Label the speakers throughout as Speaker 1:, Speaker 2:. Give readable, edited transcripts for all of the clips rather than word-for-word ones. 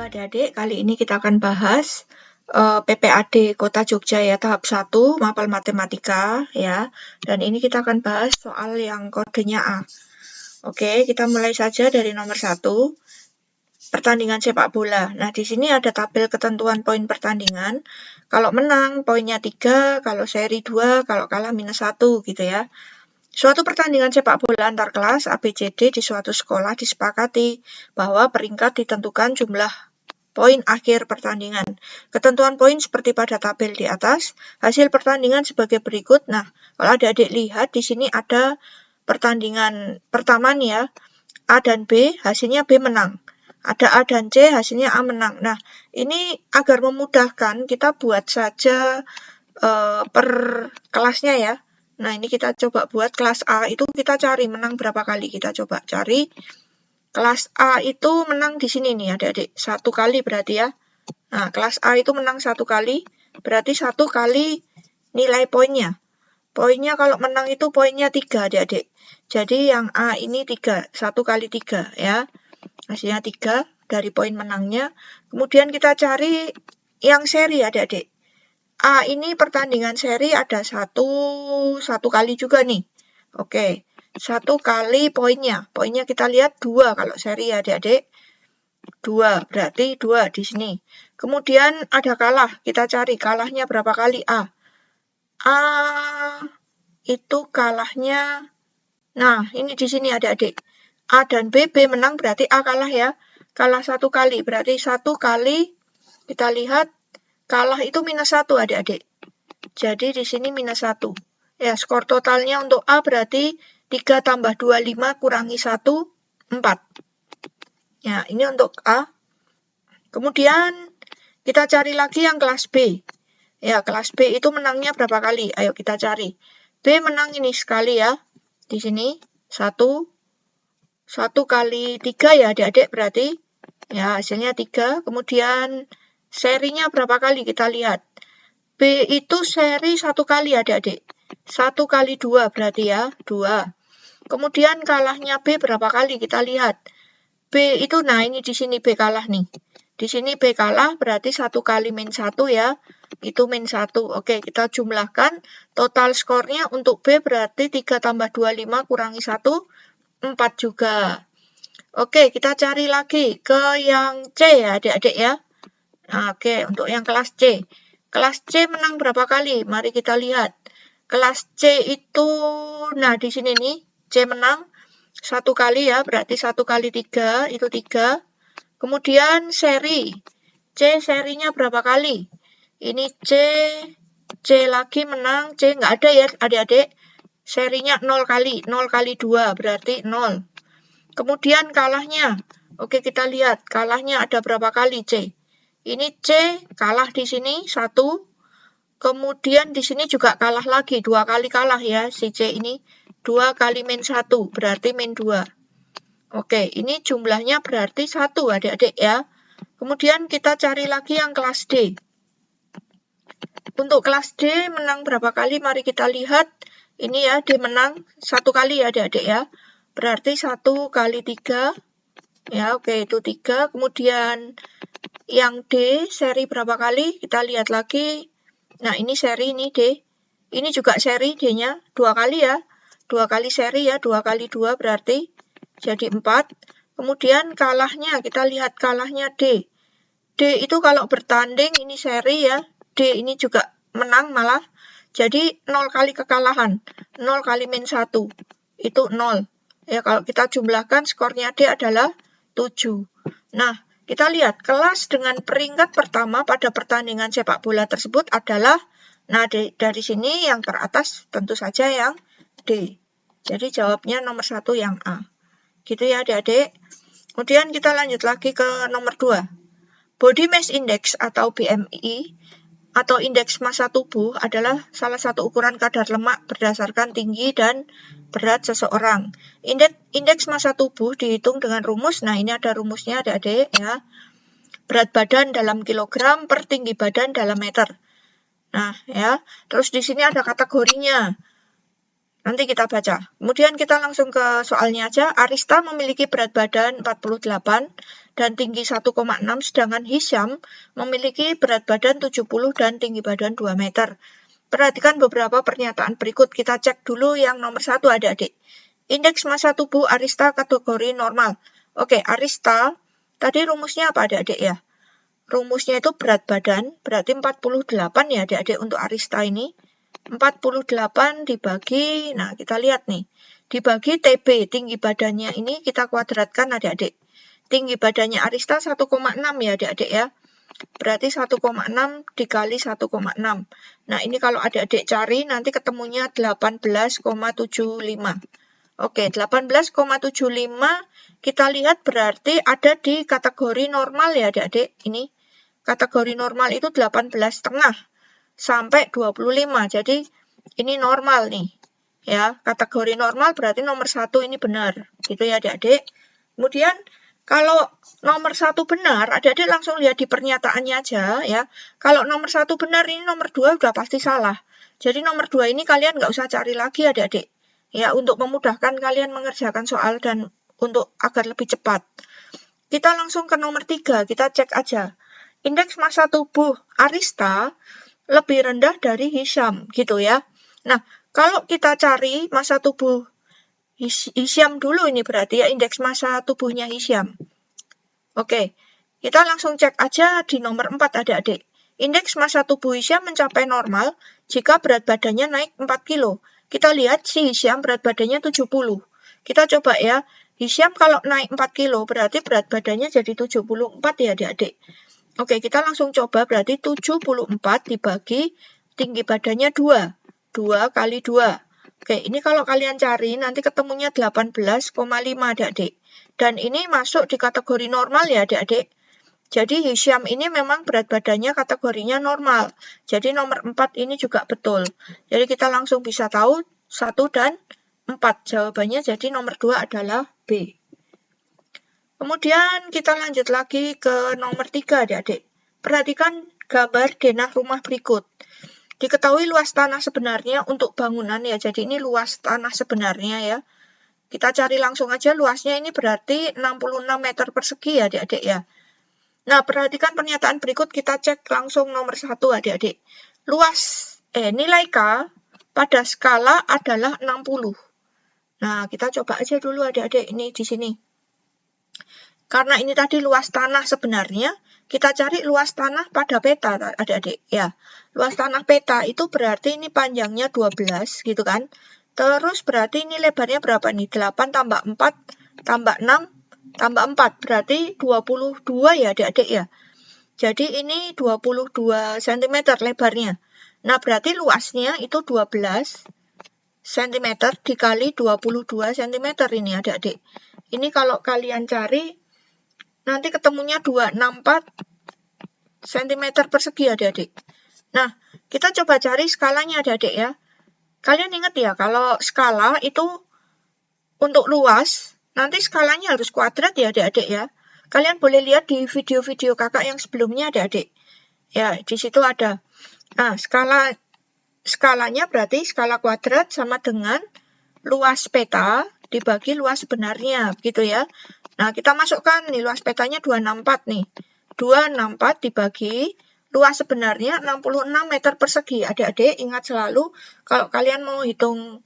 Speaker 1: Adik-adik, kali ini kita akan bahas PPAD Kota Jogja ya, tahap 1, mapel matematika ya. Dan ini kita akan bahas soal yang kodenya A. Oke, kita mulai saja dari nomor 1, pertandingan sepak bola. Nah, di sini ada tabel ketentuan poin pertandingan. Kalau menang, poinnya 3, kalau seri 2, kalau kalah -1 gitu ya. Suatu pertandingan sepak bola antar kelas ABCD di suatu sekolah disepakati bahwa peringkat ditentukan jumlah poin akhir pertandingan. Ketentuan poin seperti pada tabel di atas. Hasil pertandingan sebagai berikut. Nah, kalau adik-adik lihat di sini ada pertandingan pertama nih ya, A dan B, hasilnya B menang. Ada A dan C, hasilnya A menang. Nah, ini agar memudahkan kita buat saja per kelasnya ya. Nah, ini kita coba buat kelas A itu kita cari menang berapa kali. Kita coba cari kelas A itu menang di sini nih adik-adik. 1 kali berarti ya. Nah, kelas A itu menang 1 kali. Berarti 1 kali nilai poinnya. Poinnya kalau menang itu poinnya 3 adik-adik. Jadi yang A ini 3. 1 kali 3 ya. Hasilnya 3 dari poin menangnya. Kemudian kita cari yang seri adik-adik. A ini pertandingan seri ada 1 kali juga nih. Oke, 1 kali poinnya. Poinnya kita lihat 2 kalau seri ya adik-adik. 2, berarti 2 di sini. Kemudian ada kalah. Kita cari kalahnya berapa kali A. A itu kalahnya, nah ini di sini adik-adik. A dan B, B menang berarti A kalah ya. Kalah 1 kali, berarti 1 kali kita lihat kalah itu -1 adik-adik. Jadi di sini -1. Ya, skor totalnya untuk A berarti 3 tambah 2, 5 kurangi 1, 4. Ya, ini untuk A. Kemudian kita cari lagi yang kelas B. Ya, kelas B itu menangnya berapa kali? Ayo kita cari. B menang ini sekali ya. Di sini 1 kali 3 ya adik-adik berarti. Ya, hasilnya 3. Kemudian serinya berapa kali kita lihat. B itu seri 1 kali adik-adik. 1 kali 2 berarti ya, 2. Kemudian kalahnya B berapa kali kita lihat. B itu, nah ini di sini B kalah nih. Di sini B kalah berarti 1 kali -1 ya. Itu -1. Oke, kita jumlahkan. Total skornya untuk B berarti 3 tambah 2, 5 kurangi 1, 4 juga. Oke, kita cari lagi ke yang C ya adik-adik ya. Nah, oke, untuk yang kelas C. Kelas C menang berapa kali? Mari kita lihat. Kelas C itu, nah di sini nih, C menang 1 kali ya, berarti 1 kali 3, itu 3. Kemudian seri. C serinya berapa kali? Ini C lagi menang, C nggak ada ya adik-adik. Serinya 0 kali, 0 kali 2, berarti 0. Kemudian kalahnya. Oke, kita lihat. Kalahnya ada berapa kali C? Ini C kalah di sini 1. Kemudian di sini juga kalah lagi. 2 kali kalah ya si C ini. 2 kali -1 berarti -2. Oke, ini jumlahnya berarti 1 adik-adik ya. Kemudian kita cari lagi yang kelas D. Untuk kelas D menang berapa kali? Mari kita lihat. Ini ya, D menang 1 kali ya adik-adik ya. Berarti 1 kali 3. Ya, oke, itu 3. Kemudian yang D, seri berapa kali? Kita lihat lagi. Nah, ini seri, ini D. Ini juga seri D-nya 2 kali ya. 2 kali seri ya, 2 kali 2 berarti jadi 4. Kemudian kalahnya, kita lihat kalahnya D. D itu kalau bertanding, ini seri ya. D ini juga menang malah. Jadi 0 kali kekalahan. 0 kali -1. Itu 0. Ya, kalau kita jumlahkan skornya D adalah 7. Nah, kita lihat kelas dengan peringkat pertama pada pertandingan sepak bola tersebut adalah, nah dari sini yang teratas tentu saja yang D. Jadi jawabnya nomor 1 yang A. Gitu ya adik-adik. Kemudian kita lanjut lagi ke nomor 2. Body Mass Index atau BMI atau indeks massa tubuh adalah salah satu ukuran kadar lemak berdasarkan tinggi dan berat seseorang. Indeks massa tubuh dihitung dengan rumus. Nah, ini ada rumusnya adik-adik ya. Berat badan dalam kilogram per tinggi badan dalam meter. Nah, ya. Terus di sini ada kategorinya. Nanti kita baca. Kemudian kita langsung ke soalnya aja. Arista memiliki berat badan 48 dan tinggi 1,6, sedangkan Hisyam memiliki berat badan 70 dan tinggi badan 2 meter. Perhatikan beberapa pernyataan berikut. Kita cek dulu yang nomor 1 adik-adik. Indeks massa tubuh Arista kategori normal. Oke, Arista, tadi rumusnya apa adik-adik ya? Rumusnya itu berat badan, berarti 48 ya adik-adik untuk Arista ini. 48 dibagi, nah kita lihat nih, dibagi TB, tinggi badannya ini kita kuadratkan adik-adik. Tinggi badannya Arista 1,6 ya adik-adik ya. Berarti 1,6 dikali 1,6. Nah ini kalau adik-adik cari nanti ketemunya 18,75. Oke, 18,75 kita lihat berarti ada di kategori normal ya adik-adik. Ini kategori normal itu 18,5 sampai 25. Jadi ini normal nih. Ya, kategori normal berarti nomor 1 ini benar. Gitu ya adik-adik. Kemudian kalau nomor 1 benar, adik-adik langsung lihat di pernyataannya aja ya. Kalau nomor 1 benar, ini nomor 2 udah pasti salah. Jadi nomor 2 ini kalian nggak usah cari lagi adik-adik. Ya, untuk memudahkan kalian mengerjakan soal dan untuk agar lebih cepat. Kita langsung ke nomor 3, kita cek aja. Indeks massa tubuh Arista lebih rendah dari Hisyam, gitu ya. Nah, kalau kita cari massa tubuh Hisyam dulu ini berarti ya, indeks massa tubuhnya Hisyam. Oke, kita langsung cek aja di nomor 4 adik-adik. Indeks massa tubuh Hisyam mencapai normal jika berat badannya naik 4 kilo. Kita lihat si Hisyam berat badannya 70. Kita coba ya, Hisyam kalau naik 4 kilo berarti berat badannya jadi 74 ya adik-adik. Oke, kita langsung coba berarti 74 dibagi tinggi badannya 2. 2 kali 2. Oke, ini kalau kalian cari nanti ketemunya 18,5 adik-adik. Dan ini masuk di kategori normal ya adik-adik. Jadi Hisyam ini memang berat badannya kategorinya normal. Jadi nomor 4 ini juga betul. Jadi kita langsung bisa tahu 1 dan 4. Jawabannya jadi nomor 2 adalah B. Kemudian kita lanjut lagi ke nomor 3 adik-adik. Perhatikan gambar denah rumah berikut. Diketahui luas tanah sebenarnya untuk bangunan ya. Jadi ini luas tanah sebenarnya ya. Kita cari langsung aja luasnya ini berarti 66 meter persegi ya adik-adik ya. Nah perhatikan pernyataan berikut, kita cek langsung nomor 1 adik-adik. Nilai K pada skala adalah 60. Nah kita coba aja dulu adik-adik ini di sini. Karena ini tadi luas tanah sebenarnya, kita cari luas tanah pada peta, adik-adik. Ya, luas tanah peta itu berarti ini panjangnya 12, gitu kan. Terus berarti ini lebarnya berapa nih? 8 tambah 4 tambah 6 tambah 4. Berarti 22 ya, adik-adik ya. Jadi ini 22 cm lebarnya. Nah, berarti luasnya itu 12 cm dikali 22 cm ini, adik-adik. Ini kalau kalian cari, nanti ketemunya 264 cm persegi adik-adik. Nah, kita coba cari skalanya adik-adik ya. Kalian ingat ya, kalau skala itu untuk luas, nanti skalanya harus kuadrat ya adik-adik ya. Kalian boleh lihat di video-video kakak yang sebelumnya adik-adik. Ya, di situ ada. Nah, skalanya berarti skala kuadrat sama dengan luas peta dibagi luas sebenarnya, begitu ya. Nah, kita masukkan nih luas petanya 264 nih. 264 dibagi luas sebenarnya 66 meter persegi. Adik-adik ingat selalu kalau kalian mau hitung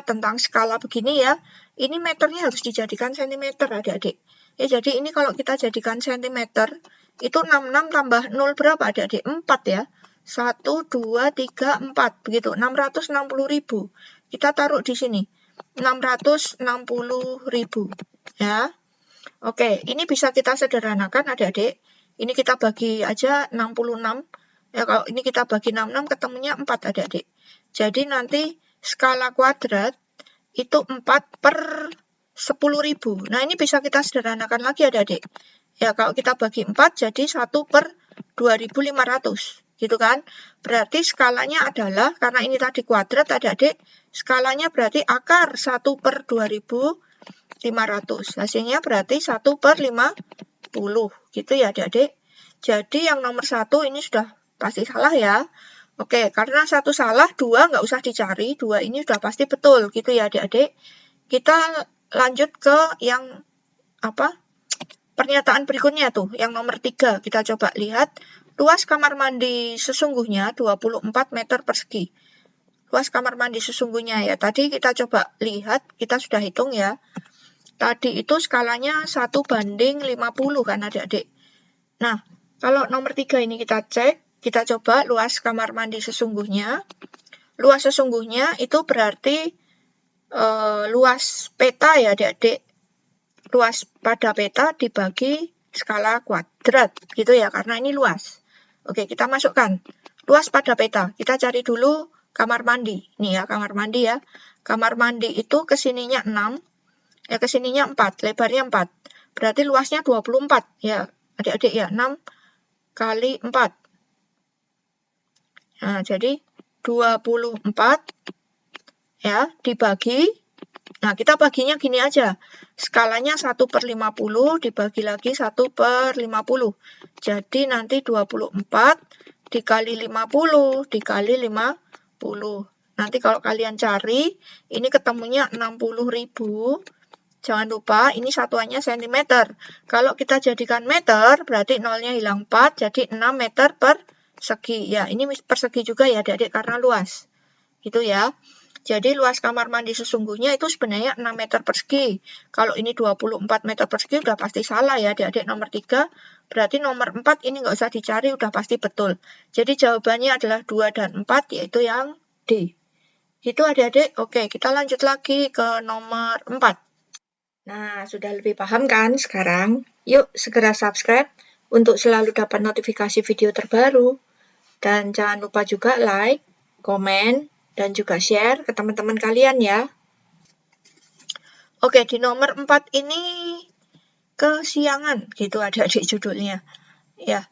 Speaker 1: tentang skala begini ya, ini meternya harus dijadikan sentimeter adik-adik. Ya, jadi ini kalau kita jadikan sentimeter, itu 66 tambah 0 berapa adik-adik? 4 ya. 1, 2, 3, 4. Begitu, 660.000. Kita taruh di sini. 660.000 ya. Oke, ini bisa kita sederhanakan adik-adik. Ini kita bagi aja 66. Ya, kalau ini kita bagi 66 ketemunya 4 adik-adik. Jadi nanti skala kuadrat itu 4 per 10.000. Nah, ini bisa kita sederhanakan lagi adik-adik. Ya, kalau kita bagi 4 jadi 1 per 2.500. Gitu kan? Berarti skalanya adalah, karena ini tadi kuadrat adik-adik, skalanya berarti akar 1 per 2.500. Hasilnya berarti 1 per 50. Gitu ya adik-adik. Jadi yang nomor 1 ini sudah pasti salah ya. Oke, karena 1 salah, 2 nggak usah dicari. 2 ini sudah pasti betul. Gitu ya adik-adik. Kita lanjut ke yang pernyataan berikutnya tuh, yang nomor 3. Kita coba lihat, luas kamar mandi sesungguhnya 24 meter persegi. Luas kamar mandi sesungguhnya ya, tadi kita coba lihat, kita sudah hitung ya. Tadi itu skalanya 1:50 kan adik-adik. Nah, kalau nomor 3 ini kita cek, kita coba luas kamar mandi sesungguhnya. Luas sesungguhnya itu berarti luas peta ya adik-adik. Luas pada peta dibagi skala kuadrat gitu ya, karena ini luas. Oke, kita masukkan. Luas pada peta, kita cari dulu kamar mandi. Nih ya, kamar mandi ya. Kamar mandi itu kesininya 6. Ya, kesininya 4, lebarnya 4. Berarti luasnya 24. Ya, adik-adik ya, 6 kali 4. Nah, jadi 24 ya, dibagi. Nah, kita baginya gini aja. Skalanya 1/50 dibagi lagi 1/50. Jadi nanti 24 dikali 50 dikali 50. Nanti kalau kalian cari, ini ketemunya 60.000. Jangan lupa, ini satuannya cm. Kalau kita jadikan meter, berarti nolnya hilang 4, jadi 6 meter persegi. Ya, ini persegi juga ya, adik-adik, karena luas. Gitu ya. Jadi, luas kamar mandi sesungguhnya itu sebenarnya 6 meter persegi. Kalau ini 24 meter persegi, udah pasti salah ya, adik-adik, nomor 3. Berarti nomor 4 ini nggak usah dicari, udah pasti betul. Jadi, jawabannya adalah 2 dan 4, yaitu yang D. Gitu adik-adik. Oke, kita lanjut lagi ke nomor 4. Nah, sudah lebih paham kan sekarang? Yuk, segera subscribe untuk selalu dapat notifikasi video terbaru. Dan jangan lupa juga like, komen, dan juga share ke teman-teman kalian ya. Oke, di nomor 4 ini kesiangan, gitu adik-adik judulnya. Ya.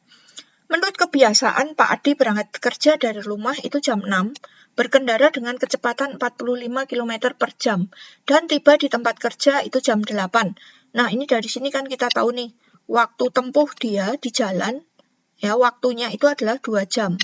Speaker 1: Menurut kebiasaan, Pak Adi berangkat kerja dari rumah itu jam 6, berkendara dengan kecepatan 45 km per jam, dan tiba di tempat kerja itu jam 8. Nah, ini dari sini kan kita tahu nih, waktu tempuh dia di jalan, ya waktunya itu adalah 2 jam.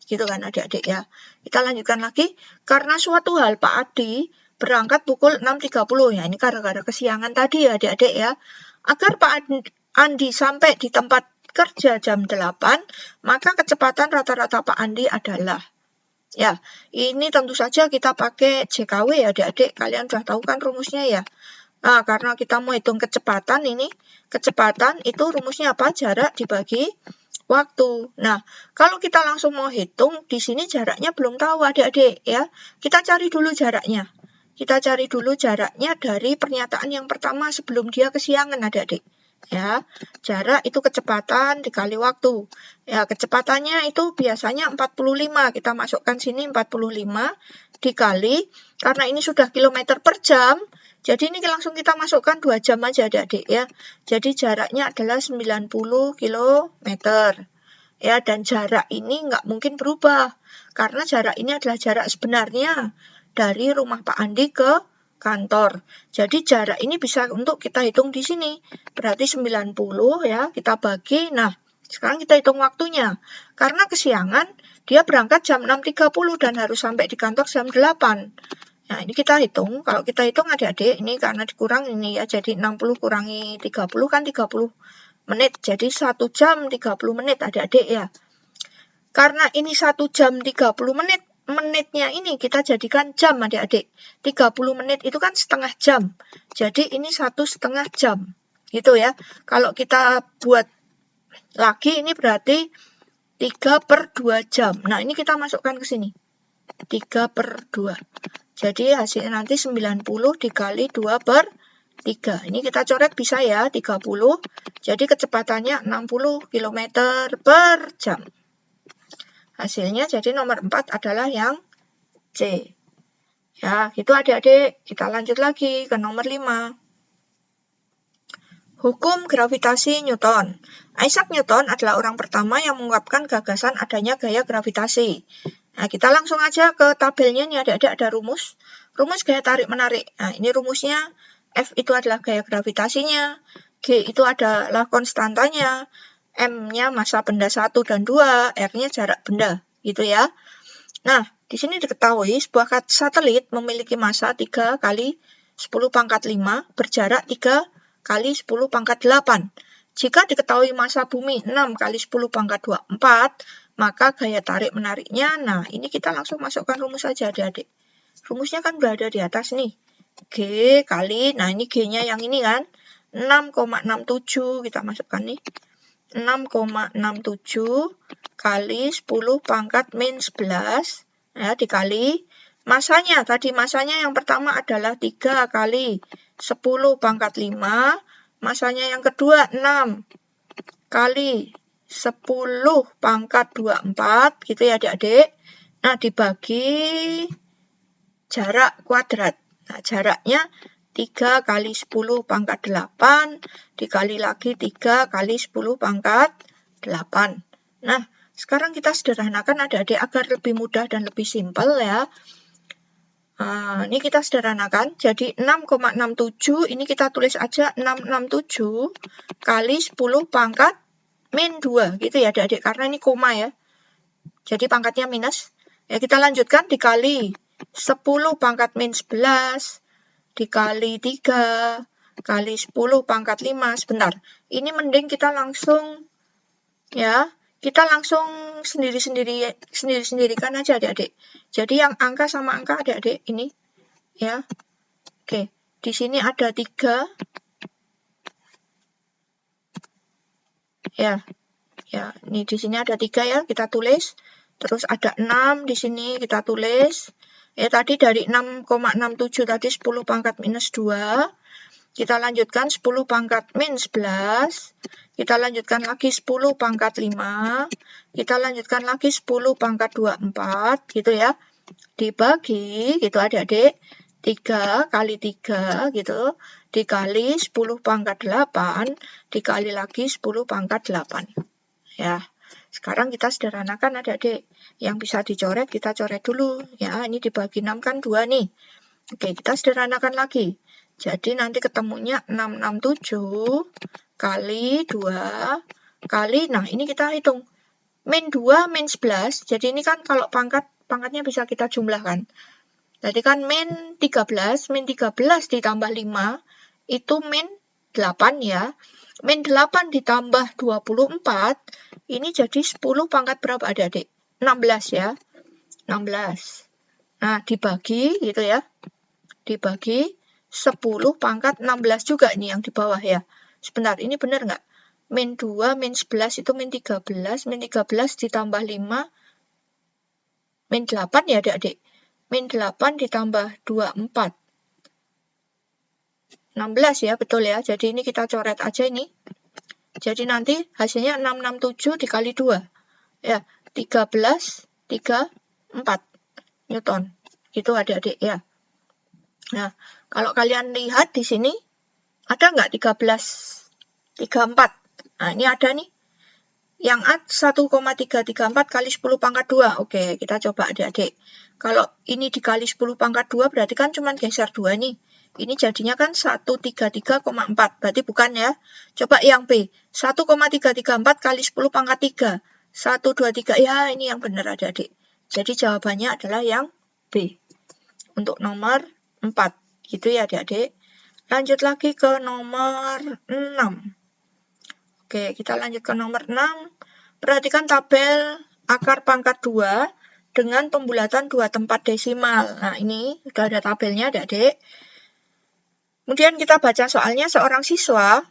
Speaker 1: Gitu kan adik-adik ya. Kita lanjutkan lagi, karena suatu hal Pak Adi berangkat pukul 6.30, ya ini gara-gara kesiangan tadi ya adik-adik ya. Agar Pak Andi sampai di tempat kerja jam 8, maka kecepatan rata-rata Pak Andi adalah, ya, ini tentu saja kita pakai JKW ya adik-adik, kalian sudah tahu kan rumusnya ya. Nah, karena kita mau hitung kecepatan ini, kecepatan itu rumusnya apa? Jarak dibagi waktu. Nah, kalau kita langsung mau hitung, di sini jaraknya belum tahu adik-adik ya. Kita cari dulu jaraknya. Kita cari dulu jaraknya dari pernyataan yang pertama sebelum dia kesiangan adik-adik. Ya, jarak itu kecepatan dikali waktu. Ya, kecepatannya itu biasanya 45. Kita masukkan sini 45 dikali, karena ini sudah kilometer per jam, jadi ini langsung kita masukkan 2 jam aja adik-adik ya. Jadi jaraknya adalah 90 km. Ya, dan jarak ini nggak mungkin berubah, karena jarak ini adalah jarak sebenarnya dari rumah Pak Andi ke kantor. Jadi jarak ini bisa untuk kita hitung di sini. Berarti 90 ya, kita bagi. Nah, sekarang kita hitung waktunya. Karena kesiangan, dia berangkat jam 6.30 dan harus sampai di kantor jam 8. Nah, ini kita hitung. Kalau kita hitung adik-adik, ini karena dikurang ini ya, jadi 60 kurangi 30 kan 30 menit. Jadi 1 jam 30 menit adik-adik ya. Karena ini 1 jam 30 menit, menitnya ini kita jadikan jam adik-adik. 30 menit itu kan setengah jam. Jadi ini 1,5 jam. Gitu ya. Kalau kita buat lagi ini berarti 3/2 jam. Nah, ini kita masukkan ke sini. 3/2. Jadi hasilnya nanti 90 dikali 2/3. Ini kita coret bisa ya, 30. Jadi kecepatannya 60 km per jam. Hasilnya jadi nomor 4 adalah yang C. Ya, gitu adik-adik. Kita lanjut lagi ke nomor 5. Hukum gravitasi Newton. Isaac Newton adalah orang pertama yang mengungkapkan gagasan adanya gaya gravitasi. Nah, kita langsung aja ke tabelnya nih adik-adik, ada rumus. Rumus gaya tarik-menarik. Nah, ini rumusnya. F itu adalah gaya gravitasinya. G itu adalah konstantanya. M-nya massa benda 1 dan 2, R-nya jarak benda, gitu ya. Nah, di sini diketahui sebuah satelit memiliki massa 3 kali 10⁵ berjarak 3 kali 10⁵. Jika diketahui massa bumi 6 kali 10 pangkat 24, maka gaya tarik menariknya, nah ini kita langsung masukkan rumus saja adik-adik. Rumusnya kan berada di atas nih. G kali, nah ini G-nya yang ini kan, 6,67 kita masukkan nih. 6,67 kali 10 pangkat min 11, ya, dikali masanya. Tadi masanya yang pertama adalah 3 kali 10 pangkat 5, masanya yang kedua 6 kali 10 pangkat 24, gitu ya adik-adik. Nah, dibagi jarak kuadrat. Nah, jaraknya 3 kali 10 pangkat 8, dikali lagi 3 kali 10 pangkat 8. Nah, sekarang kita sederhanakan adik-adik agar lebih mudah dan lebih simpel ya. Ini kita sederhanakan, jadi 6,67 ini kita tulis aja 667 kali 10 pangkat min 2, gitu ya adik-adik, karena ini koma ya. Jadi pangkatnya minus. Ya, kita lanjutkan dikali 10 pangkat min 11, dikali 3, kali 10 pangkat 5, sebentar. Ini mending kita langsung, ya, kita langsung sendiri-sendirikan aja adik-adik. Jadi yang angka sama angka adik-adik ini, ya. Oke, di sini ada 3. Ya, ini di sini ada 3 ya, kita tulis. Terus ada 6 di sini kita tulis. Ya, tadi dari 6,67 tadi 10 pangkat minus 2. Kita lanjutkan 10 pangkat min 11. Kita lanjutkan lagi 10 pangkat 5. Kita lanjutkan lagi 10 pangkat 24, gitu ya. Dibagi, gitu adik-adik. 3 kali 3, gitu. Dikali 10 pangkat 8, dikali lagi 10 pangkat 8. Ya, sekarang kita sederhanakan adik-adik. Yang bisa dicoret, kita coret dulu. Ya, ini dibagi 6 kan 2 nih. Oke, kita sederhanakan lagi. Jadi nanti ketemunya 667 kali 2 kali, nah ini kita hitung. Min 2, min 11, jadi ini kan kalau pangkatnya bisa kita jumlahkan. Jadi kan min 13 ditambah 5, itu min 8 ya. Min 8 ditambah 24, ini jadi 10 pangkat berapa adik-adik? 16 ya. 16. Nah, dibagi gitu ya. Dibagi 10 pangkat 16 juga ini yang di bawah ya. Sebentar, ini benar nggak? Min 2, min 11 itu min 13. Min 13 ditambah 5. Min 8 ya adik-adik. Min 8 ditambah 24. 16 ya, betul ya. Jadi ini kita coret aja ini. Jadi nanti hasilnya 667 dikali 2. Ya, 13, 3, 4 Newton. Itu adik-adik ya. Nah, kalau kalian lihat di sini, ada nggak 13, 34? Nah, ini ada nih. Yang A 1,334 kali 10 pangkat 2. Oke, kita coba adik-adik. Kalau ini dikali 10 pangkat 2, berarti kan cuma geser 2 nih. Ini jadinya kan 133,4. Berarti bukan ya. Coba yang B. 1,334 kali 10 pangkat 3. 123. Ya, ini yang benar adik-adik. Jadi jawabannya adalah yang B. Untuk nomor 4. Gitu ya adik-adik. Lanjut lagi ke nomor 6. Oke, kita lanjut ke nomor 6. Perhatikan tabel akar pangkat 2 dengan pembulatan 2 tempat desimal. Nah, ini sudah ada tabelnya adik-adik. Kemudian kita baca soalnya, seorang siswa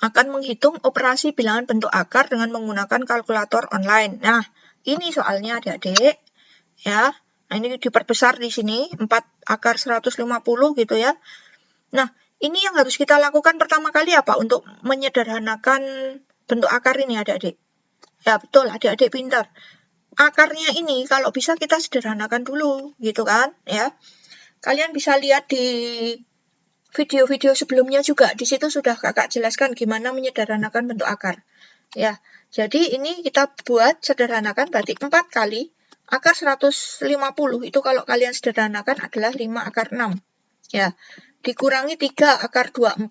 Speaker 1: akan menghitung operasi bilangan bentuk akar dengan menggunakan kalkulator online. Nah, ini soalnya adik-adik. Ya. Nah, ini diperbesar di sini, 4 akar 150 gitu ya. Nah, ini yang harus kita lakukan pertama kali apa? Untuk menyederhanakan bentuk akar ini adik-adik. Ya, betul, adik-adik pintar. Akarnya ini kalau bisa kita sederhanakan dulu, gitu kan? Ya. Kalian bisa lihat di video-video sebelumnya juga. Di situ sudah kakak jelaskan gimana menyederhanakan bentuk akar. Ya, jadi ini kita buat sederhanakan berarti 4 kali akar 150 itu kalau kalian sederhanakan adalah 5 akar 6. Ya, dikurangi 3 akar 24.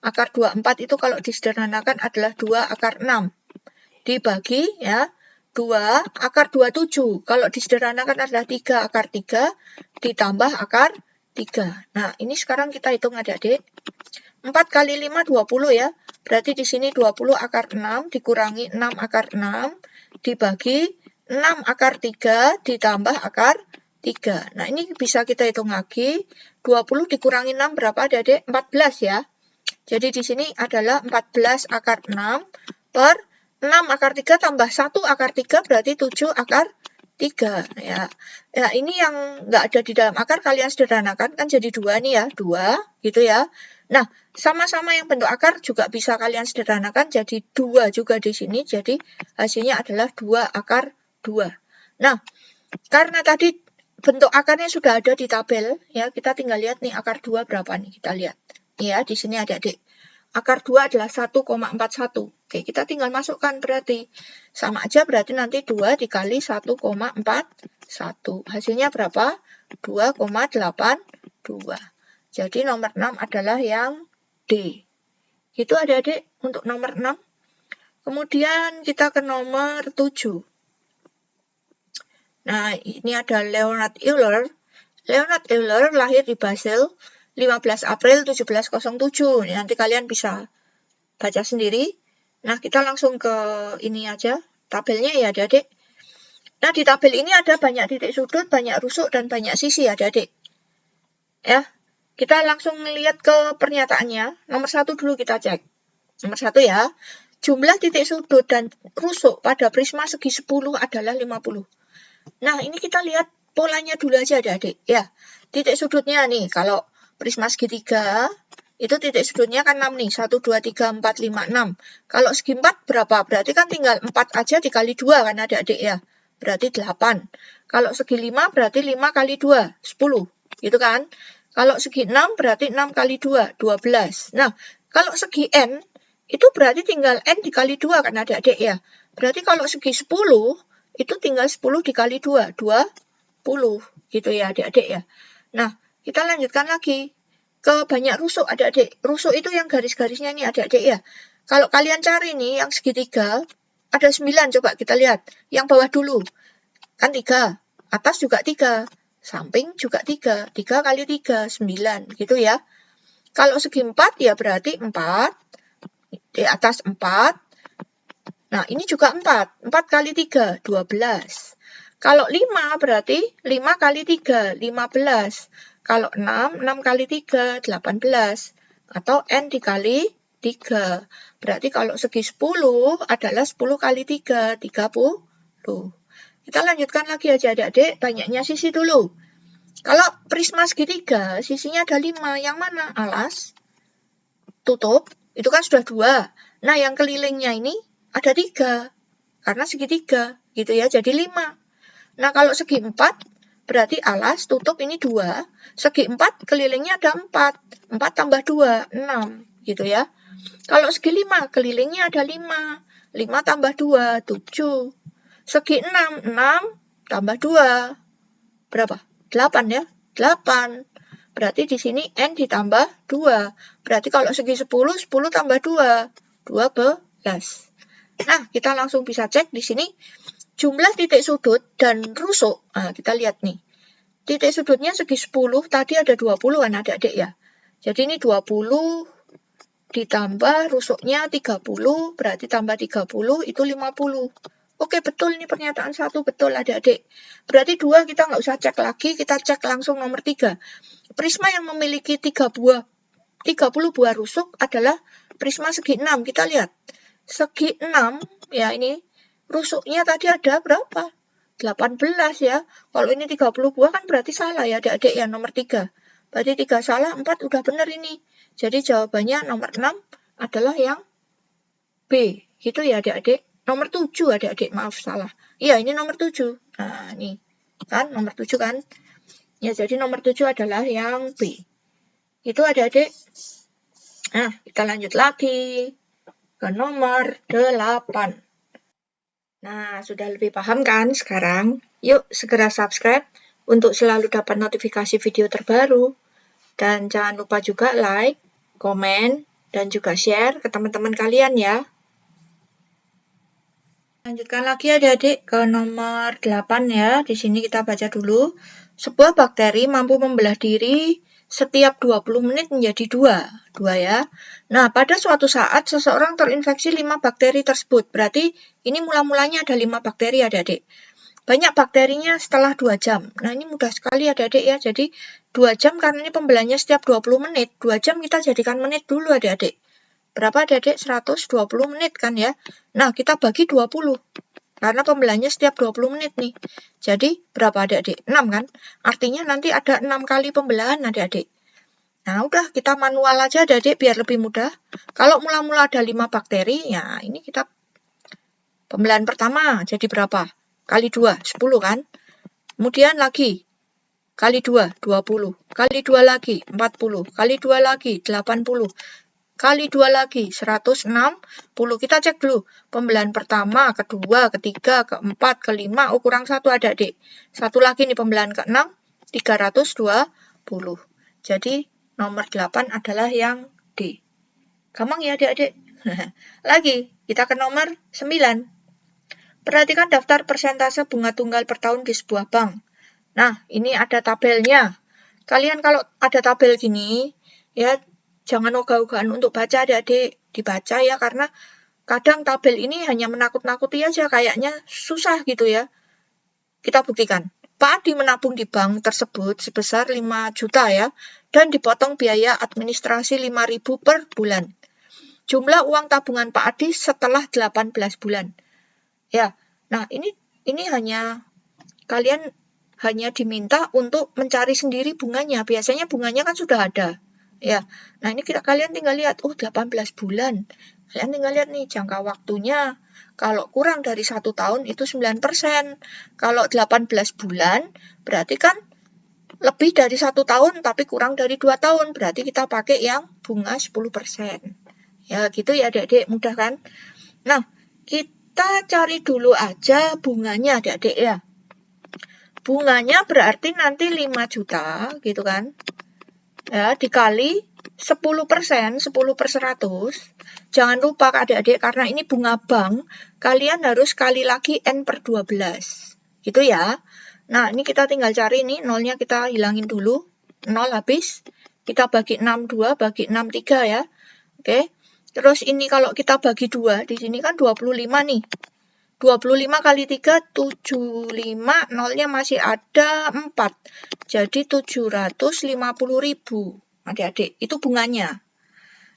Speaker 1: Akar 24 itu kalau disederhanakan adalah 2 akar 6. Dibagi ya 2 akar 27. Kalau disederhanakan adalah 3 akar 3 ditambah akar 3. Nah, ini sekarang kita hitung adik-adik. 4 kali 5, 20 ya. Berarti di sini 20 akar 6 dikurangi 6 akar 6 dibagi 6 akar 3 ditambah akar 3. Nah, ini bisa kita hitung lagi. 20 dikurangi 6 berapa, Adik? 14 ya. Jadi di sini adalah 14 akar 6 per 6 akar 3 tambah 1 akar 3 berarti 7 akar 3 ya. Ya, ini yang nggak ada di dalam akar kalian sederhanakan kan jadi 2 nih ya, 2 gitu ya. Nah, sama-sama yang bentuk akar juga bisa kalian sederhanakan jadi 2 juga di sini. Jadi hasilnya adalah 2 akar 2. Nah, karena tadi bentuk akarnya sudah ada di tabel ya, kita tinggal lihat nih akar 2 berapa nih, kita lihat. Ya, di sini Adik-adik. Akar 2 adalah 1,41. Oke, kita tinggal masukkan berarti. Sama aja berarti nanti 2 dikali 1,41. Hasilnya berapa? 2,82. Jadi nomor 6 adalah yang D. Itu Adik-adik untuk nomor 6. Kemudian kita ke nomor 7. Nah, ini ada Leonhard Euler. Leonhard Euler lahir di Basel 15 April 1707. Nanti kalian bisa baca sendiri. Nah, kita langsung ke ini aja, tabelnya ya Adik-adik. Nah, di tabel ini ada banyak titik sudut, banyak rusuk, dan banyak sisi ya Adik-adik. Ya, kita langsung lihat ke pernyataannya. Nomor 1 dulu kita cek. Nomor 1 ya. Jumlah titik sudut dan rusuk pada prisma segi 10 adalah 50. Nah, ini kita lihat polanya dulu aja Adik-adik. Ya, titik sudutnya nih, kalau prisma segitiga, itu titik sudutnya kan 6 nih. 1, 2, 3, 4, 5, 6. Kalau segi 4 berapa? Berarti kan tinggal 4 aja dikali 2 kan Adik-adik ya. Berarti 8. Kalau segi 5 berarti 5 kali 2, 10. Gitu kan? Kalau segi 6 berarti 6 kali 2, 12. Nah, kalau segi N, itu berarti tinggal N dikali 2 kan Adik-adik ya. Berarti kalau segi 10, itu tinggal 10 dikali 2, 20. Gitu ya Adik-adik ya. Nah, kita lanjutkan lagi ke banyak rusuk Adik-adik. Rusuk itu yang garis-garisnya nih Adik-adik ya. Kalau kalian cari nih yang segitiga, ada 9, coba kita lihat. Yang bawah dulu, kan 3. Atas juga 3. Samping juga 3. 3 kali 3, 9. Gitu ya. Kalau segi 4 ya berarti 4. Di atas 4. Nah, ini juga 4. 4 kali 3, 12. Kalau 5 berarti 5 kali 3, 15. Kalau 6, 6 kali 3, 18. Atau N dikali 3. Berarti kalau segi 10 adalah 10 kali 3, 30. Kita lanjutkan lagi aja Adik-adik, banyaknya sisi dulu. Kalau prisma segitiga, sisinya ada 5. Yang mana? Alas, tutup, itu kan sudah 2. Nah, yang kelilingnya ini ada 3. Karena segitiga, gitu ya, jadi 5. Nah, kalau segi 4, berarti alas, tutup ini 2. Segi 4, kelilingnya ada 4. 4 tambah 2, 6. Gitu ya. Kalau segi 5, kelilingnya ada 5. 5 tambah 2, 7. Segi 6, 6 tambah 2. Berapa? 8 ya. 8. Berarti di sini N ditambah 2. Berarti kalau segi 10, 10 tambah 2. 12. Nah, kita langsung bisa cek di sini. Jumlah titik sudut dan rusuk, nah, kita lihat nih. Titik sudutnya segi 10, tadi ada 20 kan Adik-adik ya. Jadi ini 20 ditambah rusuknya 30, berarti tambah 30 itu 50. Oke, betul ini pernyataan 1, betul Adik-adik. Berarti 2 kita nggak usah cek lagi, kita cek langsung nomor 3. Prisma yang memiliki 30 buah rusuk adalah prisma segi 6. Kita lihat. Segi 6, ya ini. Rusuknya tadi ada berapa? 18 ya. Kalau ini 30 buah kan berarti salah ya Adik-adik ya nomor 3. Berarti 3 salah, 4 udah benar ini. Jadi jawabannya nomor 6 adalah yang B. Gitu ya Adik-adik. Nomor 7 Adik-adik, maaf salah. Iya ini nomor 7. Nah ini kan nomor 7 kan. Ya jadi nomor 7 adalah yang B. Itu Adik-adik. Nah kita lanjut lagi ke nomor 8. Nah, sudah lebih paham kan sekarang? Yuk segera subscribe untuk selalu dapat notifikasi video terbaru. Dan jangan lupa juga like, komen, dan juga share ke teman-teman kalian ya. Lanjutkan lagi Adik-adik ke nomor 8 ya. Di sini kita baca dulu. Sebuah bakteri mampu membelah diri setiap 20 menit menjadi 2 ya. Nah, pada suatu saat seseorang terinfeksi 5 bakteri tersebut. Berarti ini mula-mulanya ada 5 bakteri adik-adik. Banyak bakterinya setelah 2 jam. Nah, ini mudah sekali adik-adik ya. Jadi 2 jam karena ini pembelaannya setiap 20 menit. 2 jam kita jadikan menit dulu adik-adik. Berapa adik-adik? 120 menit kan ya. Nah, kita bagi 20. Karena pembelaannya setiap 20 menit nih. Jadi, berapa adik-adik? 6 kan? Artinya nanti ada 6 kali pembelahan adik-adik. Nah, udah kita manual aja adik-adik biar lebih mudah. Kalau mula-mula ada 5 bakteri, ya ini kita pembelahan pertama jadi berapa? Kali 2, 10 kan? Kemudian lagi, kali 2, 20. Kali 2 lagi, 40. Kali 2 lagi, 80. Kali 2 lagi, 160. Kita cek dulu. Pembelahan pertama, kedua, ketiga, keempat, kelima. Oh, kurang 1 adik-adik. 1 lagi nih pembelahan ke-6, 320. Jadi, nomor 8 adalah yang D. Gampang ya adik-adik? Lagi, kita ke nomor 9. Perhatikan daftar persentase bunga tunggal per tahun di sebuah bank. Nah, ini ada tabelnya. Kalian kalau ada tabel gini, ya jangan ogah-ogahan untuk baca adik-adik. Dibaca ya, karena kadang tabel ini hanya menakut-nakuti aja, kayaknya susah gitu ya. Kita buktikan. Pak Adi menabung di bank tersebut sebesar 5 juta ya, dan dipotong biaya administrasi 5.000 per bulan. Jumlah uang tabungan Pak Adi setelah 18 bulan. Ya, nah ini hanya kalian hanya diminta untuk mencari sendiri bunganya. Biasanya bunganya kan sudah ada. Ya, nah ini kalian tinggal lihat, 18 bulan. Kalian tinggal lihat nih jangka waktunya. Kalau kurang dari 1 tahun itu 9%. Kalau 18 bulan berarti kan lebih dari 1 tahun tapi kurang dari 2 tahun. Berarti kita pakai yang bunga 10%. Ya gitu ya adik-adik, mudah kan? Nah, kita cari dulu aja bunganya adik-adik ya. Bunganya berarti nanti 5 juta gitu kan. Ya, dikali 10%, 10 per 100. Jangan lupa adik-adik, karena ini bunga bank, kalian harus kali lagi N per 12. Gitu ya. Nah, ini kita tinggal cari nih, nolnya kita hilangin dulu. 0 habis. Kita bagi 62, bagi 63 ya. Oke. Terus ini kalau kita bagi 2, di sini kan 25 nih. 25 kali 3, 75, nolnya masih ada 4. Jadi 750.000. Adik-adik, itu bunganya.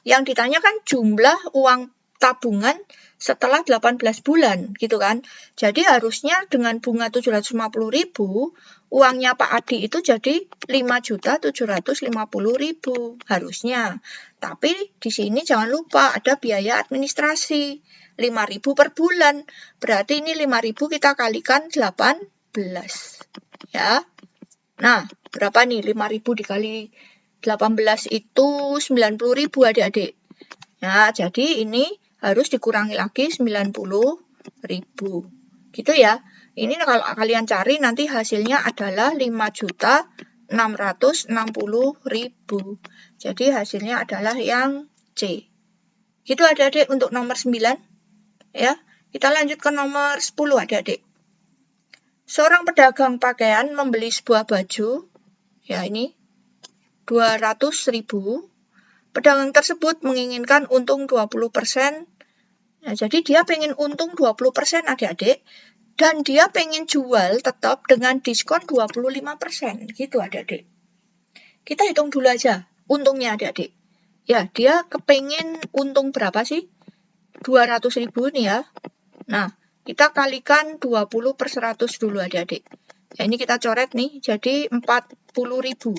Speaker 1: Yang ditanya kan jumlah uang tabungan setelah 18 bulan, gitu kan. Jadi harusnya dengan bunga 750.000, uangnya Pak Adi itu jadi 5.750.000 harusnya. Tapi di sini jangan lupa ada biaya administrasi. 5.000 per bulan. Berarti ini 5.000 kita kalikan 18. Ya. Nah, berapa nih 5.000 dikali 18 itu 90.000 adik-adik. Nah, jadi ini harus dikurangi lagi 90.000. Gitu ya. Ini kalau kalian cari nanti hasilnya adalah 5.660.000. Jadi hasilnya adalah yang C. Gitu adik-adik untuk nomor 9. Ya, kita lanjut ke nomor 10 adik-adik. Seorang pedagang pakaian membeli sebuah baju, ya ini, 200.000. Pedagang tersebut menginginkan untung 20%. Nah, jadi dia pengen untung 20% adik-adik, dan dia pengen jual tetap dengan diskon 25%. Gitu adik-adik. Kita hitung dulu aja untungnya adik-adik. Ya, dia kepengen untung berapa sih? 200.000 nih ya. Nah, kita kalikan 20 per 100 dulu adik-adik. Ya, ini kita coret nih, jadi 40.000.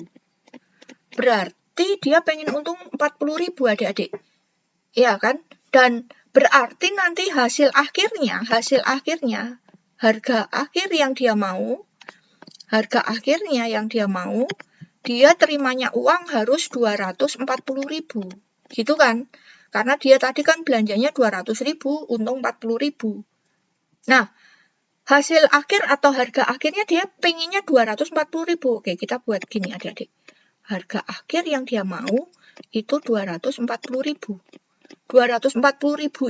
Speaker 1: Berarti dia pengen untung 40.000 adik-adik. Ya kan? Dan berarti nanti hasil akhirnya, harga akhir yang dia mau, dia terimanya uang harus 240.000. Gitu kan? Karena dia tadi kan belanjanya 200.000, untung 40.000. Nah, hasil akhir atau harga akhirnya dia pengennya 240.000. Oke, kita buat gini adik-adik. Harga akhir yang dia mau itu 240.000. 240.000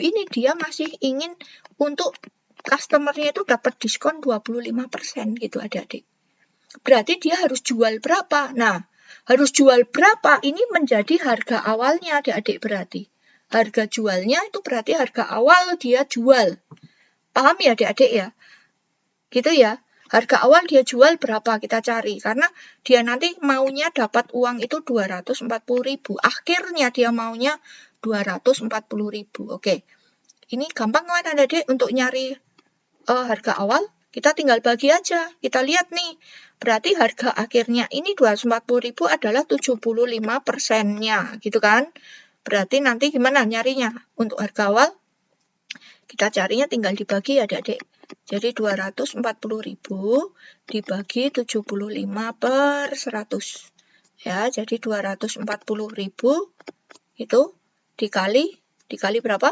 Speaker 1: ini dia masih ingin untuk customer-nya itu dapat diskon 25% gitu adik-adik. Berarti dia harus jual berapa? Nah, Harus jual berapa? Ini menjadi harga awalnya adik-adik berarti. Harga jualnya itu berarti harga awal dia jual. Paham ya adik-adik ya? Gitu ya. Harga awal dia jual berapa kita cari. Karena dia nanti maunya dapat uang itu 240.000. Akhirnya dia maunya 240.000. Oke. Ini gampang kan adik-adik untuk nyari harga awal? Kita tinggal bagi aja. Kita lihat nih. Berarti harga akhirnya ini 240.000 adalah 75%-nya. Gitu kan? Berarti nanti gimana nyarinya? Untuk harga awal, kita carinya tinggal dibagi adik-adik. Jadi 240.000 dibagi 75/100. Ya, jadi 240.000 itu dikali berapa?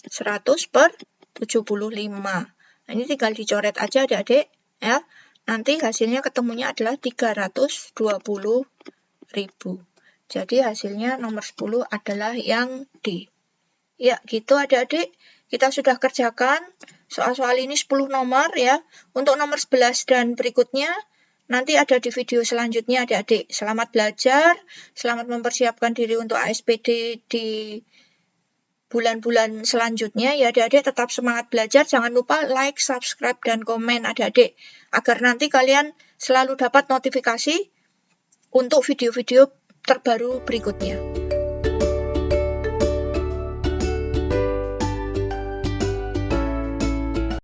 Speaker 1: 100/75. Nah, ini tinggal dicoret aja adik-adik ya. Nanti hasilnya ketemunya adalah 320.000. Jadi hasilnya nomor 10 adalah yang D. Ya, gitu adik-adik. Kita sudah kerjakan soal-soal ini 10 nomor ya. Untuk nomor 11 dan berikutnya nanti ada di video selanjutnya adik-adik. Selamat belajar, selamat mempersiapkan diri untuk ASPD di bulan-bulan selanjutnya ya adik-adik. Tetap semangat belajar, jangan lupa like, subscribe, dan komen adik-adik. Agar nanti kalian selalu dapat notifikasi untuk video-video terbaru berikutnya.